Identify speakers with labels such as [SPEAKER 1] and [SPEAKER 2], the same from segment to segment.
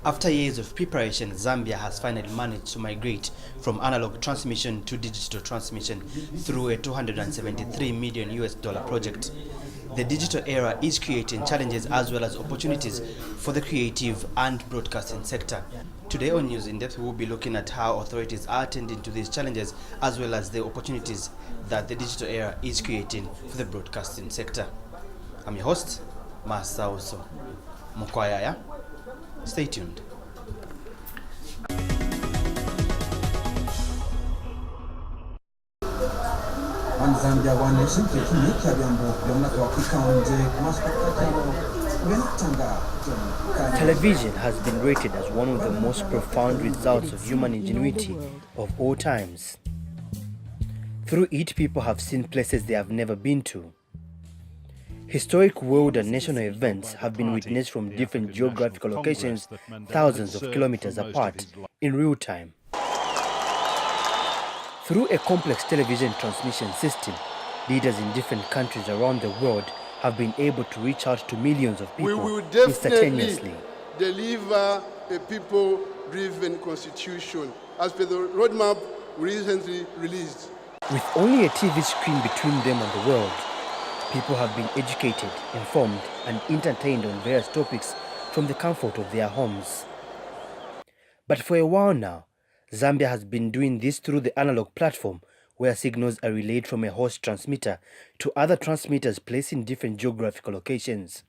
[SPEAKER 1] After years of preparation, Zambia has finally managed to migrate from analog transmission to digital transmission through a $273 million project. The digital era is creating challenges as well as opportunities for the creative and broadcasting sector. Today on News in Depth, we will be looking at how authorities are attending to these challenges as well as the opportunities that the digital era is creating for the broadcasting sector. I'm your host, Masauso Mukwayaya. Stay tuned.
[SPEAKER 2] One Zambia, one nation,
[SPEAKER 3] Television has been rated as one of the most profound results of human ingenuity of all times. Through it, people have seen places they have never been to. Historic world and national events have been witnessed from different geographical locations thousands of kilometers apart in real time. Through a complex television transmission system, leaders in different countries around the world have been able to reach out to millions of people
[SPEAKER 4] we will definitely
[SPEAKER 3] instantaneously.
[SPEAKER 4] deliver a people-driven constitution as per the roadmap we recently released.
[SPEAKER 3] With only a TV screen between them and the world, people have been educated, informed, and entertained on various topics from the comfort of their homes. But for a while now, Zambia has been doing this through the analog platform, where signals are relayed from a host transmitter to other transmitters placed in different geographical locations.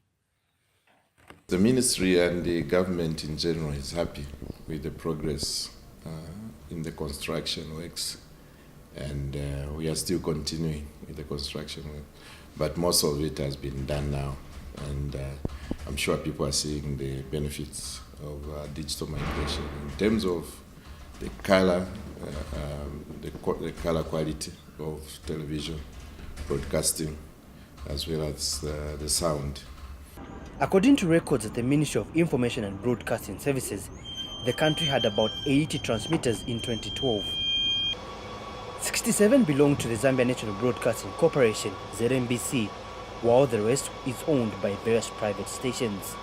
[SPEAKER 5] The ministry and the government in general is happy with the progress in the construction works, and we are still continuing with the construction work. But most of it has been done now, and I'm sure people are seeing the benefits of digital migration in terms of the color, the color quality of television broadcasting, as well as the sound.
[SPEAKER 3] According to records at the Ministry of Information and Broadcasting Services, the country had about 80 transmitters in 2012. 67 belong to the Zambia National Broadcasting Corporation, ZNBC, while the rest is owned by various private stations.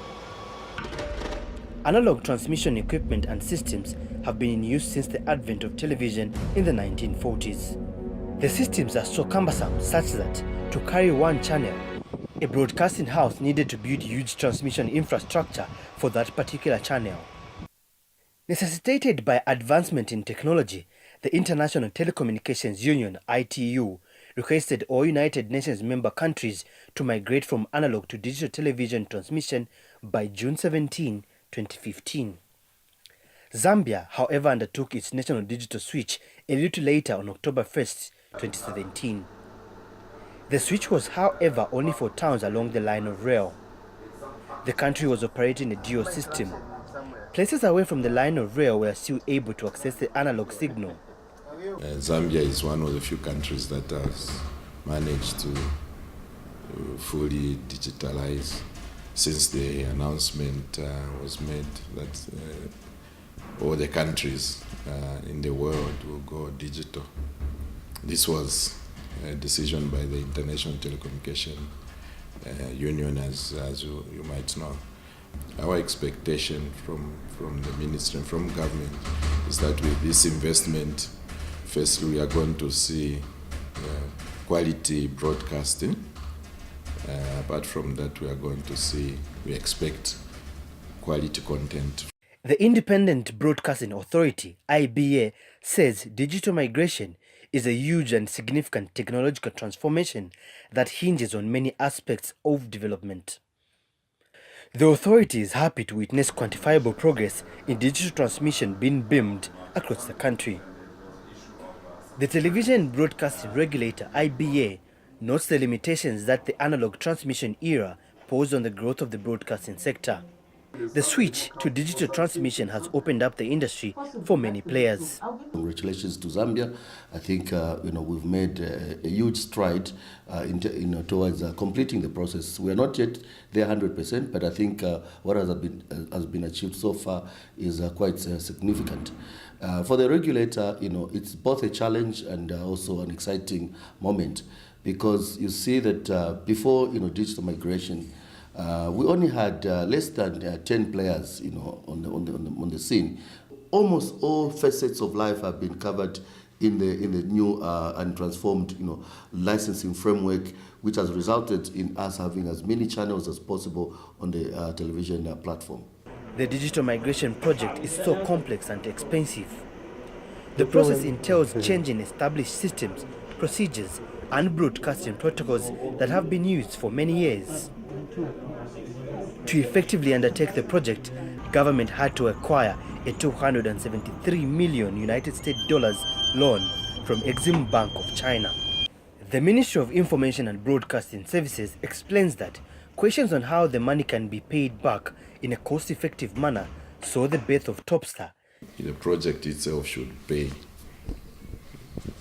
[SPEAKER 3] Analog transmission equipment and systems have been in use since the advent of television in the 1940s. The systems are so cumbersome such that, to carry one channel, a broadcasting house needed to build huge transmission infrastructure for that particular channel. Necessitated by advancement in technology, the International Telecommunications Union, ITU, requested all United Nations member countries to migrate from analog to digital television transmission by June 17, 2015. Zambia, however, undertook its national digital switch a little later on October 1st, 2017. The switch was, however, only for towns along the line of rail. The country was operating a dual system. Places away from the line of rail were still able to access the analog signal.
[SPEAKER 5] Zambia is one of the few countries that has managed to fully digitalize since the announcement was made that all the countries in the world will go digital. This was a decision by the International Telecommunication Union, as you might know. Our expectation from the ministry and from government is that with this investment, firstly, we are going to see quality broadcasting. Apart from that, we expect quality content.
[SPEAKER 3] The Independent Broadcasting Authority, IBA, says digital migration is a huge and significant technological transformation that hinges on many aspects of development. The authority is happy to witness quantifiable progress in digital transmission being beamed across the country. The Television Broadcasting Regulator, IBA, notes the limitations that the analog transmission era posed on the growth of the broadcasting sector. The switch to digital transmission has opened up the industry for many players.
[SPEAKER 6] Congratulations to Zambia. I think we've made a huge stride towards completing the process. We are not yet there 100%, but I think what has been achieved so far is quite significant. For the regulator, it's both a challenge and also an exciting moment, because you see that before digital migration, We only had less than 10 players, on the scene. Almost all facets of life have been covered in the new and transformed, licensing framework, which has resulted in us having as many channels as possible on the television platform.
[SPEAKER 3] The digital migration project is so complex and expensive. The process entails changing established systems, procedures, and broadcasting protocols that have been used for many years. To effectively undertake the project, government had to acquire a $273 million United States loan from Exim Bank of China. The Ministry of Information and Broadcasting Services explains that questions on how the money can be paid back in a cost-effective manner saw the birth of Topstar.
[SPEAKER 5] The project itself should pay.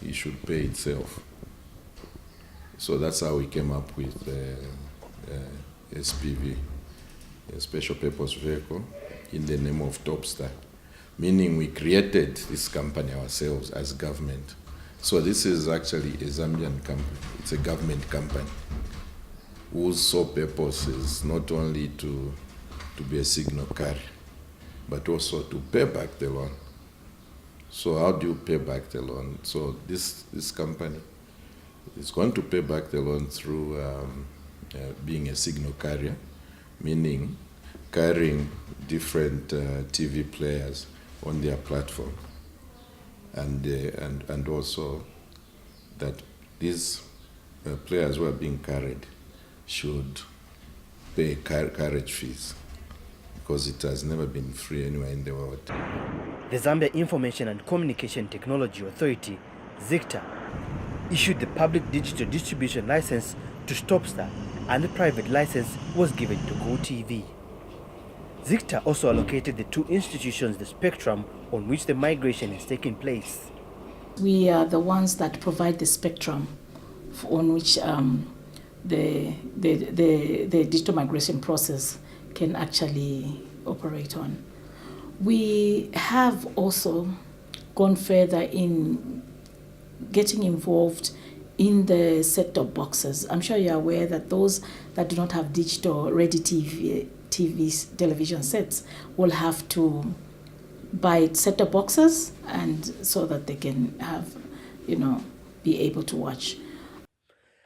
[SPEAKER 5] It should pay itself. So that's how we came up with SPV, a special purpose vehicle, in the name of Topstar, meaning we created this company ourselves as government. So this is actually a Zambian company. It's a government company whose sole purpose is not only to be a signal carrier, but also to pay back the loan. So how do you pay back the loan? So this company is going to pay back the loan through being a signal carrier, meaning carrying different TV players on their platform, and also that these players who are being carried should pay carriage fees, because it has never been free anywhere in the world.
[SPEAKER 3] The Zambia Information and Communication Technology Authority, ZICTA, issued the public digital distribution license to Topstar, and the private license was given to GoTV. ZICTA also allocated the two institutions the spectrum on which the migration is taking place.
[SPEAKER 7] We are the ones that provide the spectrum on which the digital migration process can actually operate on. We have also gone further in getting involved in the set-top boxes. I'm sure you're aware that those that do not have digital ready television sets will have to buy set-top boxes, and so that they can have, be able to watch.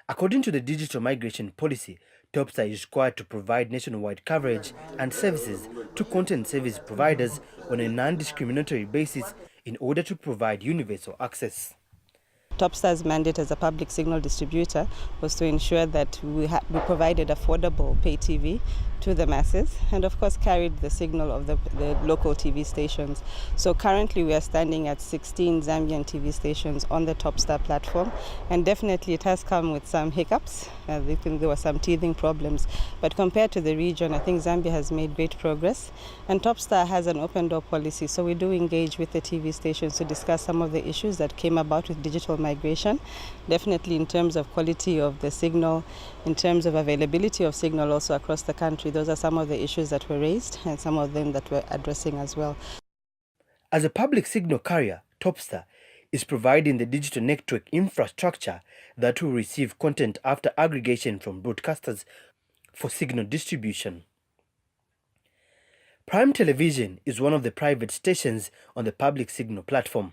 [SPEAKER 3] According to the digital migration policy, Topstar is required to provide nationwide coverage and services to content service providers on a non-discriminatory basis in order to provide universal access.
[SPEAKER 8] Topstar's mandate as a public signal distributor was to ensure that we provided affordable pay TV to the masses, and of course carried the signal of the local TV stations. So currently we are standing at 16 Zambian TV stations on the Topstar platform, and definitely it has come with some hiccups. I think there were some teething problems, but compared to the region, I think Zambia has made great progress, and Topstar has an open door policy, so we do engage with the TV stations to discuss some of the issues that came about with digital migration, definitely in terms of quality of the signal, in terms of availability of signal also across the country. Those are some of the issues that were raised, and some of them that we're addressing as well.
[SPEAKER 3] As a public signal carrier, Topstar is providing the digital network infrastructure that will receive content after aggregation from broadcasters for signal distribution. Prime Television is one of the private stations on the public signal platform.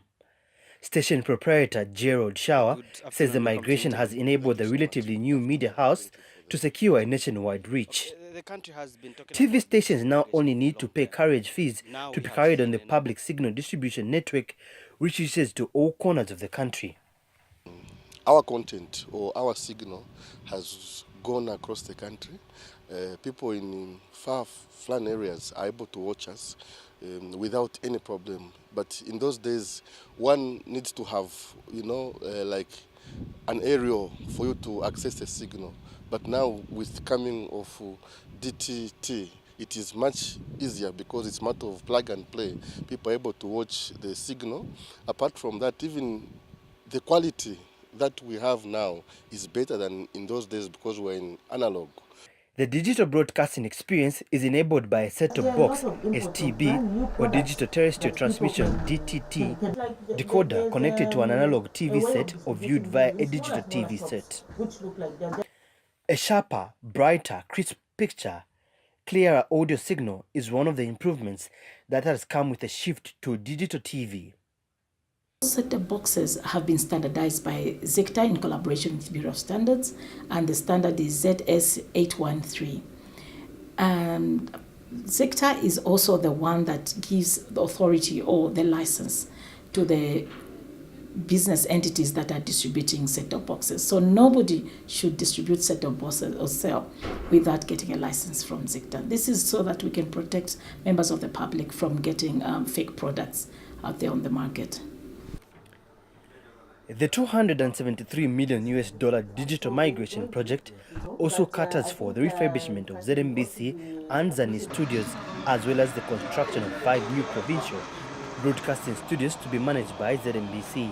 [SPEAKER 3] Station proprietor Gerald Shower says the migration has enabled the relatively new media house to secure a nationwide reach. TV stations now only need to pay carriage fees to be carried on the public signal distribution network, which reaches to all corners of the country.
[SPEAKER 4] Our content or our signal has gone across the country. People in far-flung areas are able to watch us without any problem. But in those days, one needs to have, like an aerial for you to access a signal. But now, with coming of DTT, it is much easier because it's a matter of plug and play. People are able to watch the signal. Apart from that, even the quality that we have now is better than in those days because we're in analog.
[SPEAKER 3] The digital broadcasting experience is enabled by a set-top box, STB, or digital terrestrial transmission, DTT, decoder connected to an analog TV set or viewed via a digital TV set. A sharper, brighter, crisp picture, clearer audio signal is one of the improvements that has come with a shift to digital TV.
[SPEAKER 7] Set-top boxes have been standardized by ZECTA in collaboration with the Bureau of Standards, and the standard is ZS813. And ZECTA is also the one that gives the authority or the license to the business entities that are distributing set-top boxes. So nobody should distribute set-top boxes or sell without getting a license from ZECTA. This is so that we can protect members of the public from getting fake products out there on the market.
[SPEAKER 3] The $273 million digital migration project also caters for the refurbishment of ZNBC and Zani studios, as well as the construction of 5 new provincial broadcasting studios to be managed by ZNBC.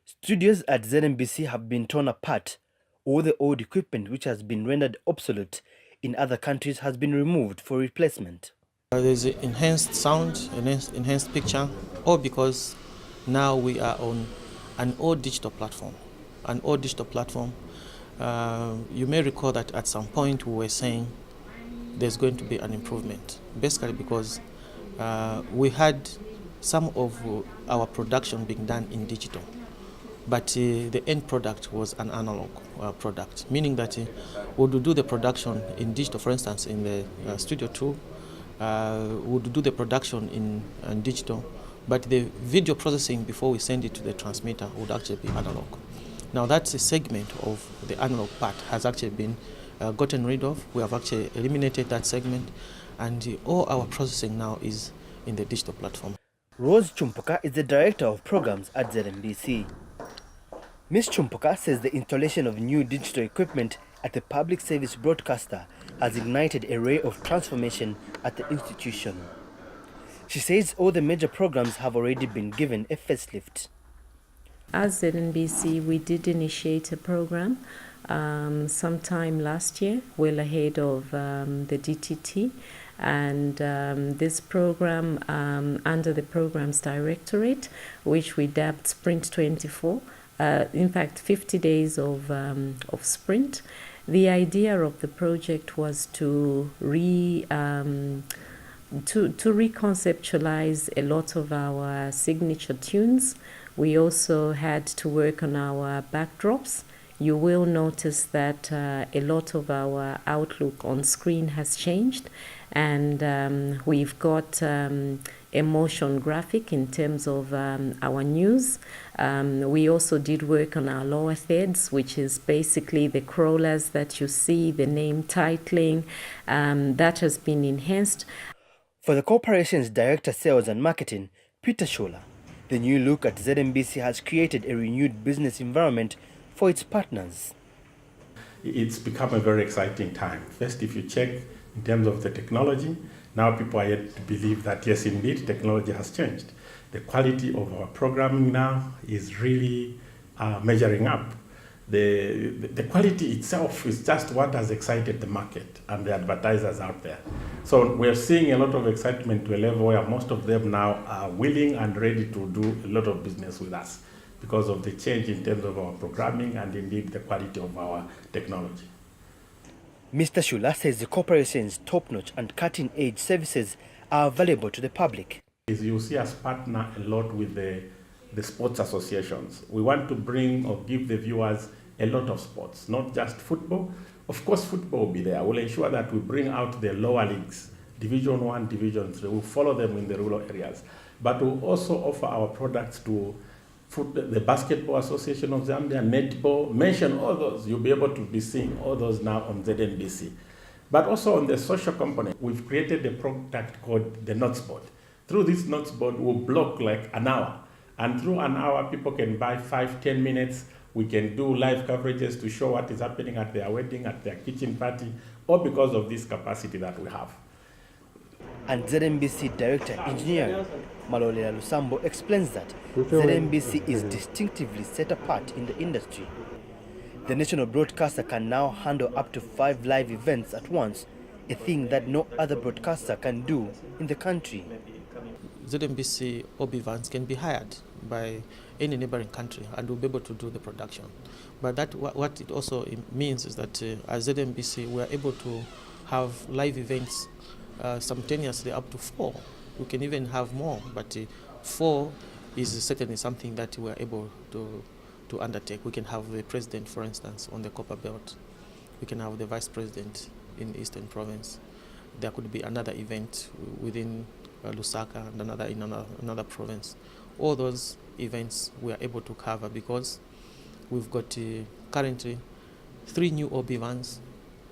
[SPEAKER 3] Studios at ZNBC have been torn apart. All the old equipment which has been rendered obsolete in other countries has been removed for replacement.
[SPEAKER 9] There's enhanced sound, enhanced picture, all because now we are on an old digital platform. You may recall that at some point we were saying there's going to be an improvement, basically because we had some of our production being done in digital, but the end product was an analog product, meaning that we would do the production in digital. For instance, in the Studio 2, we would do the production in digital, but the video processing before we send it to the transmitter would actually be analog. Now that's a segment of the analog part has actually been gotten rid of. We have actually eliminated that segment, and all our processing now is in the digital platform.
[SPEAKER 3] Rose Chumpoka is the director of programs at ZNBC. Ms. Chumpoka says the installation of new digital equipment at the public service broadcaster has ignited a ray of transformation at the institution. She says all the major programs have already been given a facelift.
[SPEAKER 10] As ZNBC, we did initiate a program sometime last year, well ahead of the DTT. And this program, under the Programs Directorate, which we dubbed Sprint 24, in fact 50 days of sprint. The idea of the project was to reconceptualize a lot of our signature tunes. We also had to work on our backdrops. You will notice that a lot of our outlook on screen has changed, and we've got a motion graphic in terms of our news. We also did work on our lower thirds, which is basically the crawlers that you see, the name titling, that has been enhanced.
[SPEAKER 3] For the corporation's Director Sales and Marketing, Peter Shola, the new look at ZNBC has created a renewed business environment for its partners.
[SPEAKER 11] It's become a very exciting time. First, if you check in terms of the technology, now people are yet to believe that yes, indeed, technology has changed. The quality of our programming now is really measuring up. The quality itself is just what has excited the market and the advertisers out there. So we're seeing a lot of excitement to a level where most of them now are willing and ready to do a lot of business with us because of the change in terms of our programming and indeed the quality of our technology.
[SPEAKER 3] Mr. Shula says the corporation's top-notch and cutting-edge services are available to the public.
[SPEAKER 11] You see us partner a lot with the sports associations. We want to bring or give the viewers a lot of sports, not just football. Of course, football will be there. We'll ensure that we bring out the lower leagues, Division 1, Division 3. We'll follow them in the rural areas. But we'll also offer our products to the Basketball Association of Zambia, netball, mention all those. You'll be able to be seeing all those now on ZNBC. But also on the social component, we've created a product called the Notes Board. Through this Notes Board, we'll block like an hour. And through an hour, people can buy 5-10 minutes. We can do live coverages to show what is happening at their wedding, at their kitchen party, all because of this capacity that we have.
[SPEAKER 3] And ZNBC Director Engineering, Malolela Lusambo, explains that ZNBC is distinctively set apart in the industry. The national broadcaster can now handle up to 5 live events at once, a thing that no other broadcaster can do in the country.
[SPEAKER 9] ZNBC OB vans can be hired by any neighboring country and will be able to do the production. But that what it also means is that as ZNBC we are able to have live events simultaneously up to 4. We can even have more, but 4 is certainly something that we are able to undertake. We can have the president, for instance, on the Copper Belt. We can have the vice president in Eastern Province. There could be another event within Lusaka and another in another province. All those events we are able to cover because we've got currently 3 new OB vans,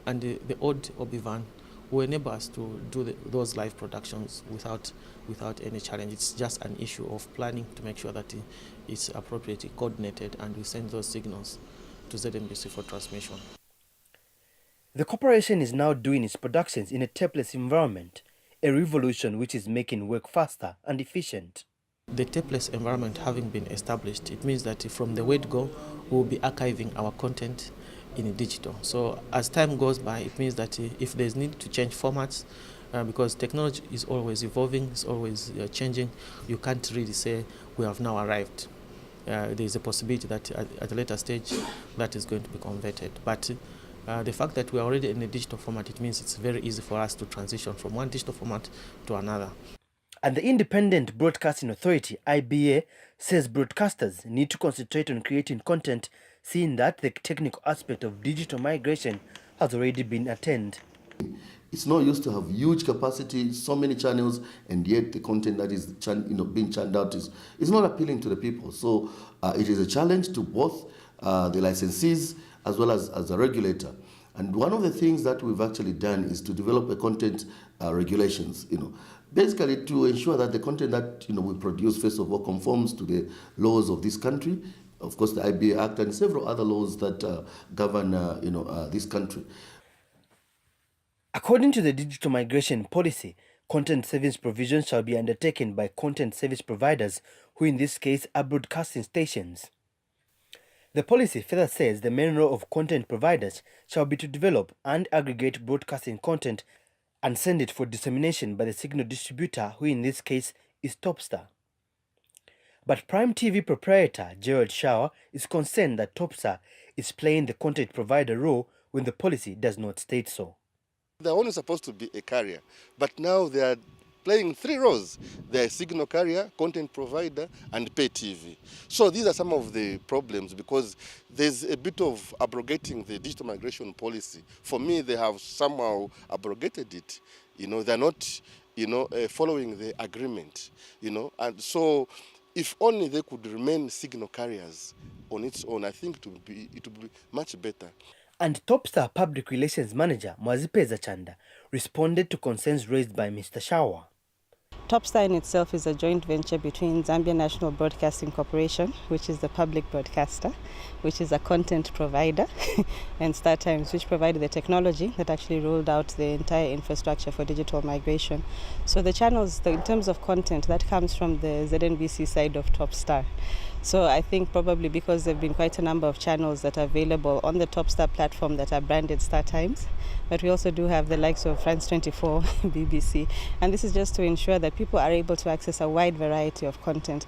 [SPEAKER 9] and the old OB van will enable us to do those live productions without any challenge. It's just an issue of planning to make sure that it's appropriately coordinated and we send those signals to ZNBC for transmission.
[SPEAKER 3] The corporation is now doing its productions in a tapeless environment, a revolution which is making work faster and efficient.
[SPEAKER 9] The tapeless environment having been established, it means that from the word go, we'll be archiving our content in digital. So as time goes by, it means that if there's need to change formats, because technology is always evolving, it's always changing, you can't really say we have now arrived. There's a possibility that at a later stage that is going to be converted. But the fact that we are already in a digital format, it means it's very easy for us to transition from one digital format to another.
[SPEAKER 3] And the Independent Broadcasting Authority, IBA, says broadcasters need to concentrate on creating content, seeing that the technical aspect of digital migration has already been attained.
[SPEAKER 6] It's no use to have huge capacity, so many channels, and yet the content that is being churned out is not appealing to the people. So it is a challenge to both the licensees as well as a regulator. And one of the things that we've actually done is to develop a content regulations, basically to ensure that the content that we produce, first of all, conforms to the laws of this country, of course the IBA Act and several other laws that govern this country.
[SPEAKER 3] According to the digital migration policy, content service provision shall be undertaken by content service providers, who in this case are broadcasting stations. The policy further says the main role of content providers shall be to develop and aggregate broadcasting content and send it for dissemination by the signal distributor, who in this case is Topstar. But Prime TV proprietor Gerald Shower is concerned that Topstar is playing the content provider role when the policy does not state so.
[SPEAKER 4] They're only supposed to be a carrier, but now they are playing 3 roles. They're a signal carrier, content provider, and pay TV. So these are some of the problems, because there's a bit of abrogating the digital migration policy. For me, they have somehow abrogated it. They're not, following the agreement, and so if only they could remain signal carriers on its own, I think it would be much better.
[SPEAKER 3] And Topstar Public Relations Manager Mwazipeza Chanda responded to concerns raised by Mr. Shower.
[SPEAKER 8] Topstar in itself is a joint venture between Zambia National Broadcasting Corporation, which is the public broadcaster, which is a content provider, and StarTimes, which provided the technology that actually rolled out the entire infrastructure for digital migration. So the channels, in terms of content, that comes from the ZNBC side of Topstar. So I think probably because there have been quite a number of channels that are available on the Topstar platform that are branded StarTimes, but we also do have the likes of France 24, BBC, and this is just to ensure that people are able to access a wide variety of content.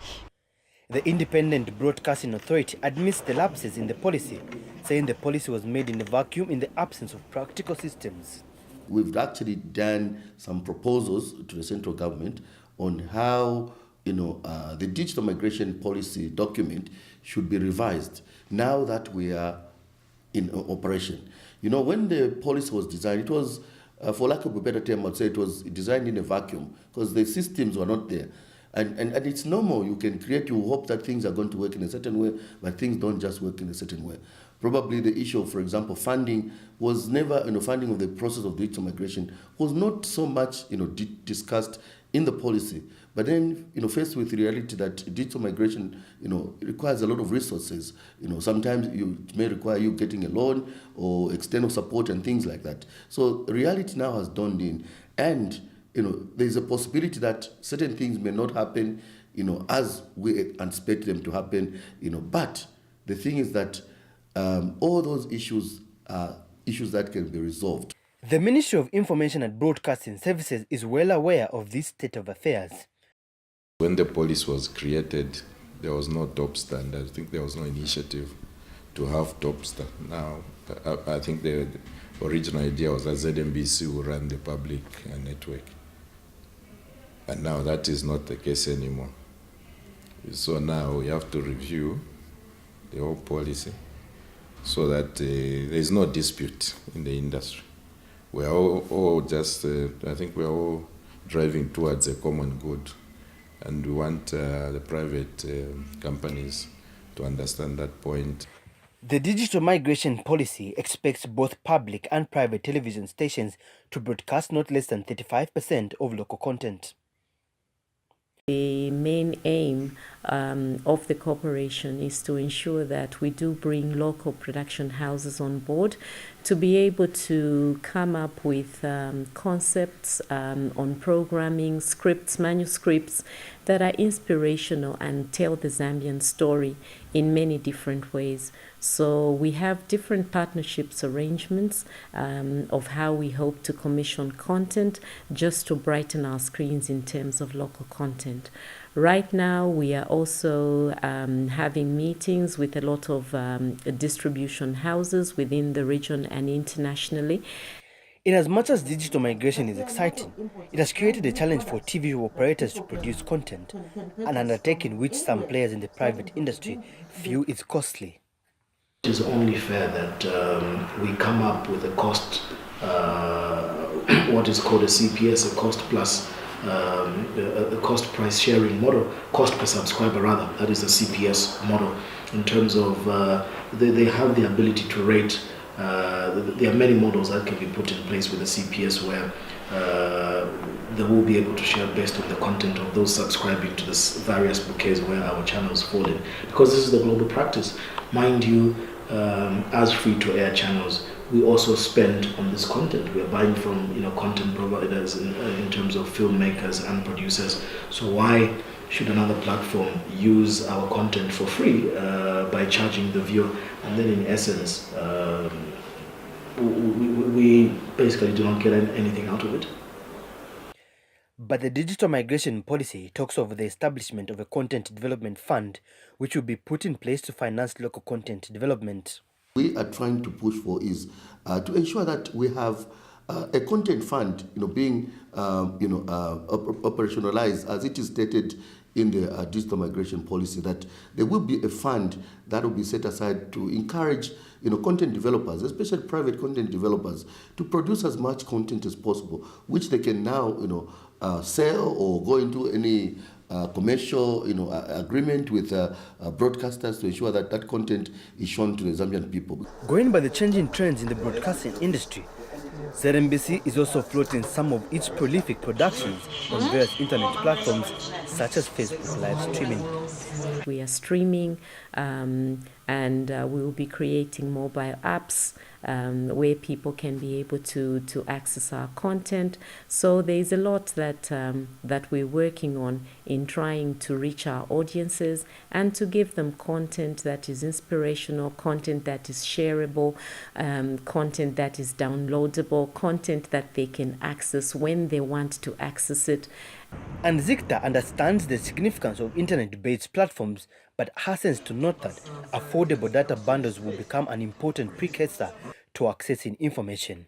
[SPEAKER 3] The Independent Broadcasting Authority admits the lapses in the policy, saying the policy was made in a vacuum in the absence of practical systems.
[SPEAKER 6] We've actually done some proposals to the central government on how the digital migration policy document should be revised now that we are in operation. When the policy was designed, it was, for lack of a better term, I'd say it was designed in a vacuum because the systems were not there. And it's normal. You can create, you hope that things are going to work in a certain way, but things don't just work in a certain way. Probably the issue of, for example, funding was never, funding of the process of digital migration was not so much, discussed in the policy. But then, faced with the reality that digital migration, requires a lot of resources. Sometimes it may require you getting a loan or external support and things like that. So reality now has dawned in, and there's a possibility that certain things may not happen, as we anticipate them to happen. But the thing is that all those issues are issues that can be resolved.
[SPEAKER 3] The Ministry of Information and Broadcasting Services is well aware of this state of affairs.
[SPEAKER 5] When the policy was created, there was no Topstar, and I think there was no initiative to have Topstar. Now, I think the original idea was that ZMBC will run the public network. And now that is not the case anymore. So now we have to review the whole policy so that there is no dispute in the industry. We are all just, I think we are all driving towards a common good. And we want the private companies to understand that point.
[SPEAKER 3] The digital migration policy expects both public and private television stations to broadcast not less than 35% of local content.
[SPEAKER 10] The main aim of the corporation is to ensure that we do bring local production houses on board to be able to come up with concepts on programming, scripts, manuscripts that are inspirational and tell the Zambian story in many different ways. So we have different partnerships arrangements of how we hope to commission content just to brighten our screens in terms of local content. Right now, we are also having meetings with a lot of distribution houses within the region and internationally.
[SPEAKER 3] In as much as digital migration is exciting, it has created a challenge for TV operators to produce content, an undertaking which some players in the private industry feel is costly.
[SPEAKER 12] It is only fair that we come up with a cost, what is called a CPS, a cost plus a cost price sharing model, cost per subscriber rather, that is the CPS model, in terms of they have the ability to rate. There are many models that can be put in place with the CPS where they will be able to share based on the content of those subscribing to the various bouquets where our channels fall in. Because this is the global practice. Mind you, as free-to-air channels, we also spend on this content. We are buying from content providers in terms of filmmakers and producers. So why should another platform use our content for free by charging the viewer? And then in essence, we basically do not get anything out of it.
[SPEAKER 3] But the digital migration policy talks of the establishment of a content development fund, which will be put in place to finance local content development.
[SPEAKER 6] We are trying to push for is to ensure that we have a content fund, being operationalized as it is stated in the digital migration policy, that there will be a fund that will be set aside to encourage content developers, especially private content developers, to produce as much content as possible, which they can now sell or go into any commercial agreement with broadcasters to ensure that that content is shown to the Zambian people.
[SPEAKER 3] Going by the changing trends in the broadcasting industry, ZMBC is also floating some of its prolific productions on various internet platforms such as Facebook live streaming.
[SPEAKER 10] We are streaming and we will be creating mobile apps where people can be able to access our content. So there's a lot that we're working on in trying to reach our audiences and to give them content that is inspirational, content that is shareable, content that is downloadable, content that they can access when they want to access it.
[SPEAKER 3] And Zikta understands the significance of internet-based platforms, but hastens to note that affordable data bundles will become an important precursor to accessing information.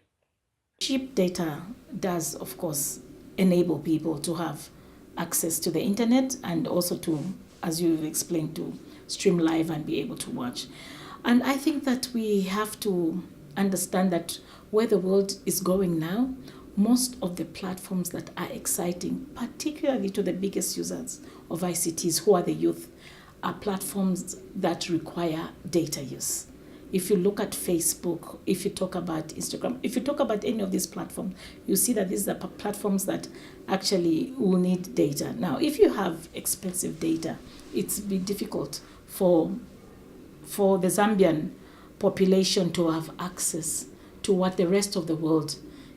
[SPEAKER 7] Cheap data does, of course, enable people to have access to the internet and also to, as you've explained, to stream live and be able to watch. And I think that we have to understand that where the world is going now, most of the platforms that are exciting, particularly to the biggest users of ICTs, who are the youth, are platforms that require data use. If you look at Facebook, if you talk about Instagram, if you talk about any of these platforms, you see that these are platforms that actually will need data. Now, if you have expensive data, it's be difficult for the Zambian population to have access to what the rest of the world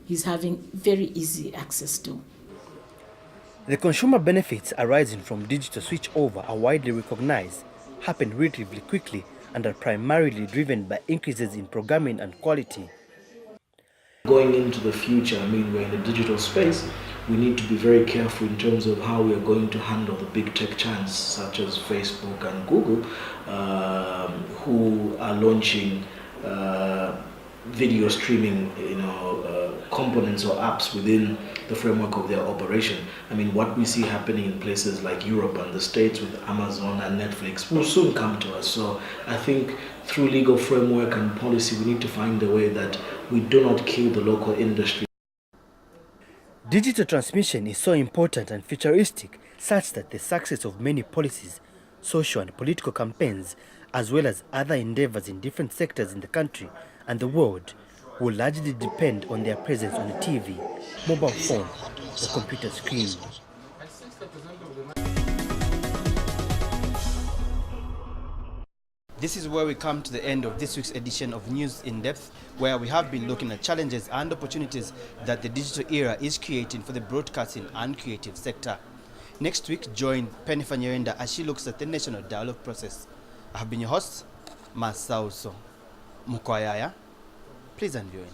[SPEAKER 7] is having very easy access to.
[SPEAKER 3] The consumer benefits arising from digital switchover are widely recognized, happen relatively quickly, and are primarily driven by increases in programming and quality.
[SPEAKER 12] Going into the future, we're in the digital space, we need to be very careful in terms of how we are going to handle the big tech giants such as Facebook and Google, who are launching video streaming, components or apps within the framework of their operation. I mean, what we see happening in places like Europe and the States with Amazon and Netflix will soon come to us. So I think through legal framework and policy, we need to find a way that we do not kill the local industry.
[SPEAKER 3] Digital transmission is so important and futuristic, such that the success of many policies, social and political campaigns, as well as other endeavors in different sectors in the country and the world, will largely depend on their presence on a TV, mobile phone, or computer screen.
[SPEAKER 1] This is where we come to the end of this week's edition of News in Depth, where we have been looking at challenges and opportunities that the digital era is creating for the broadcasting and creative sector. Next week, join Penny Fanyerenda as she looks at the national dialogue process. I have been your host, Masauso Mukwayaya. Please enjoy.